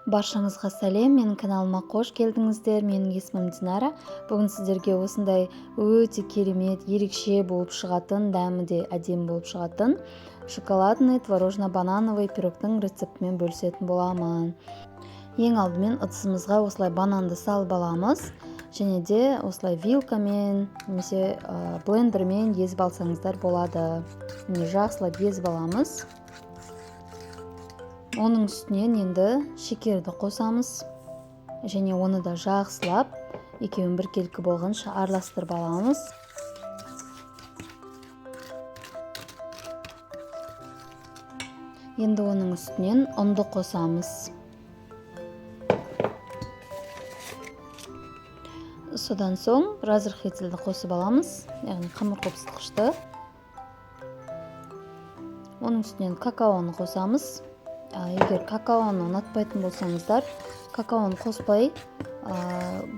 Баршаңызға сәлем, менің каналыма қош келдіңіздер. Менің есімім Динара. Бүгін сіздерге осындай өте керемет, ерекше болып шығатын, дәмі де әдемі болып шығатын шоколадный творожно-банановый пирогтың рецептімен бөлісетін боламын. Ең алдымен ыдысымызға осылай бананды салып аламыз. Және де осылай вилкамен немесе блендермен езіп алсаңыздар болады. Жақсылап езіп аламыз. Оның үстінен енді шекерді қосамыз. Және оны да жақсылап екеуін біркелкі болғанша араластырып аламыз. Енді оның үстінен ұнды қосамыз. Содан соң разрыхлительді қосып аламыз, яғни қамыр қопсытқышты. Оның үстінен какаоны қосамыз. Егер какаоны ұнатпайтын болсаңыздар, какаоны қоспай,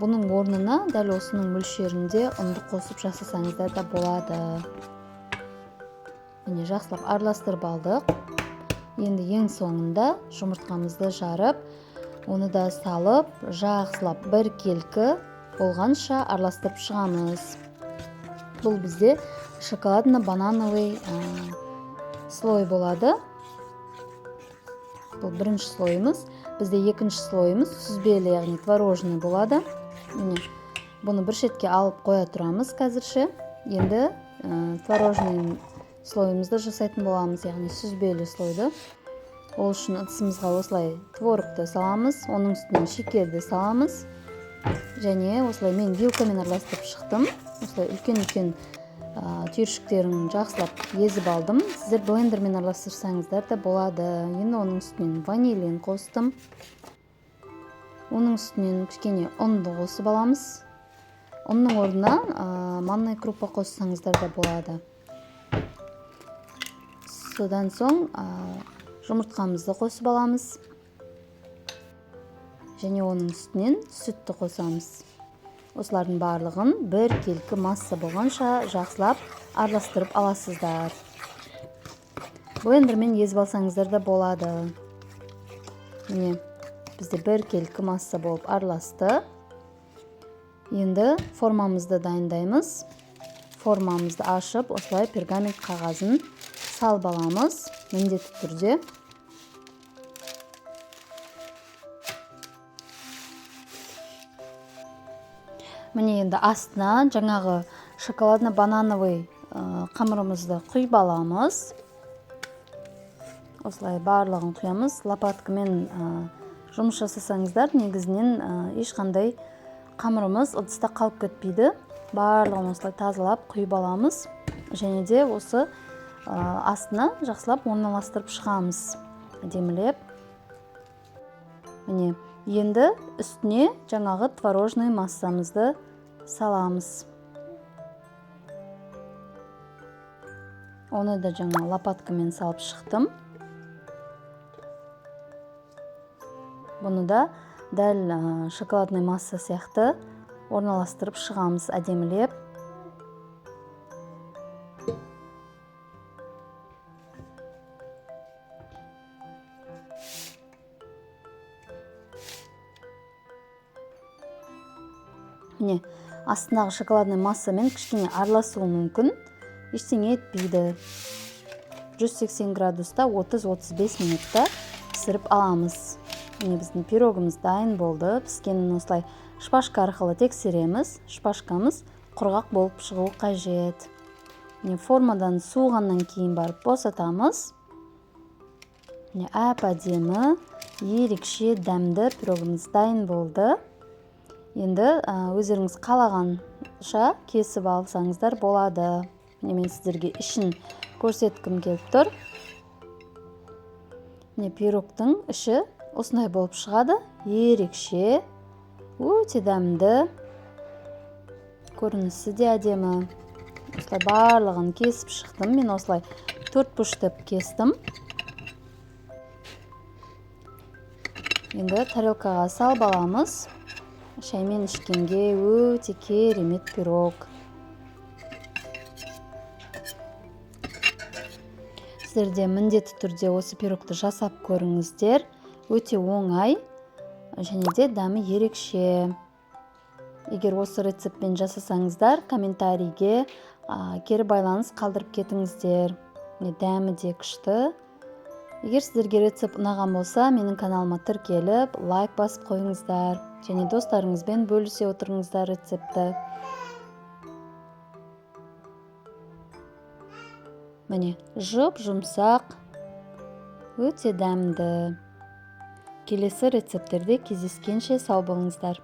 бұның орнына дәл осының мөлшерінде ұнды қосып жасасаңыздар да болады. Міне жақсылап араластырып алдық. Енді ең соңында жұмыртқамызды жарып, оны да салып, жақсылап біркелкі болғанша араластырып шығамыз. Бұл бізде шоколадно-банановый слой болады. Бұл бірінші слойымыз. Бізде екінші слойымыз сүзбелі, яғни творожный болады. Бұны бір шетке алып қоя тұрамыз қазірше. Енді творожный слойымызды жасайтын боламыз, яғни сүзбелі слойды. Ол үшін ыдысымызға осылай творогты саламыз, оның үстінен шекерді саламыз. Және осылай мен вилкамен араластырып шықтым. Осылай үлкен-үлкен түйіршіктерін жақсылап езіп алдым. Сіздер блендермен араластырсаңыздар да болады. Енді оның үстінен ванилин қостым. Оның үстінен кішкене ұнды қосып аламыз. Ұнның орнына манная крупа қоссаңыздар да болады. Содан соң жұмыртқамызды қосып аламыз. Және оның үстінен сүтті қосамыз. Осылардың барлығын біркелкі масса болғанша жақсылап араластырып аласыздар. Блендермен езіп алсаңыздар да болады. Міне, бізде біркелкі масса болып араласты. Енді формамызды дайындаймыз. Формамызды ашып, осылай пергамент қағазын салып аламыз, міндетті түрде. Міне енді астына жаңағы шоколадно-банановый қамырымызды құйып аламыз. Осылай барлығын құямыз. Лопаткамен жұмыс жасасаңыздар, негізінен ешқандай қамырымыз ыдыста қалып кетпейді. Барлығын осылай тазалап құйып аламыз. Және де осы астына жақсылап орналастырып шығамыз. Әдемілеп. Міне, енді үстіне жаңағы творожный массамызды саламыз. Оны да жаңа лопаткамен салып шықтым. Бұны да дәл шоколадный масса сияқты орналастырып шығамыз әдемілеп. Міне, астындағы шоколадный массамен кішкене араласуы мүмкін. Ештеңе етпейді. 180 градуста 30-35 минутта пісіріп аламыз. Міне біздің пирогымыз дайын болды. Піскенін осылай шпажка арқылы тексереміз. Шпажкамыз құрғақ болып шығуы қажет. Міне формадан суығаннан кейін барып босатамыз. Міне әп-әдемі, ерекше дәмді пирогымыз дайын болды. Енді өздеріңіз қалағанша кесіп алсаңыздар болады. Мен сіздерге ішін көрсеткім келіп тұр. Міне пирогтың іші осындай болып шығады. Ерекше, өте дәмді. Көрінісі де әдемі. Осылай барлығын кесіп шықтым. Мен осылай 4 бұрыштап кестім. Енді тарелкаға салып аламыз. Шаймен ішкенге өте керемет пирог. Сіздер де міндетті түрде осы пирогты жасап көріңіздер. Өте оңай. және де дәмі ерекше. Егер осы рецептпен жасасаңыздар, комментарийге кері байланыс қалдырып кетіңіздер. Дәмі де күшті. Егер сіздерге рецепт ұнаған болса, менің каналыма тіркеліп, лайк басып қойыңыздар. Және достарыңызбен бөлісе отырыңыздар рецепті. Міне, жұмсақ, өте дәмді. Келесі рецепттерде кездескенше сау болыңыздар.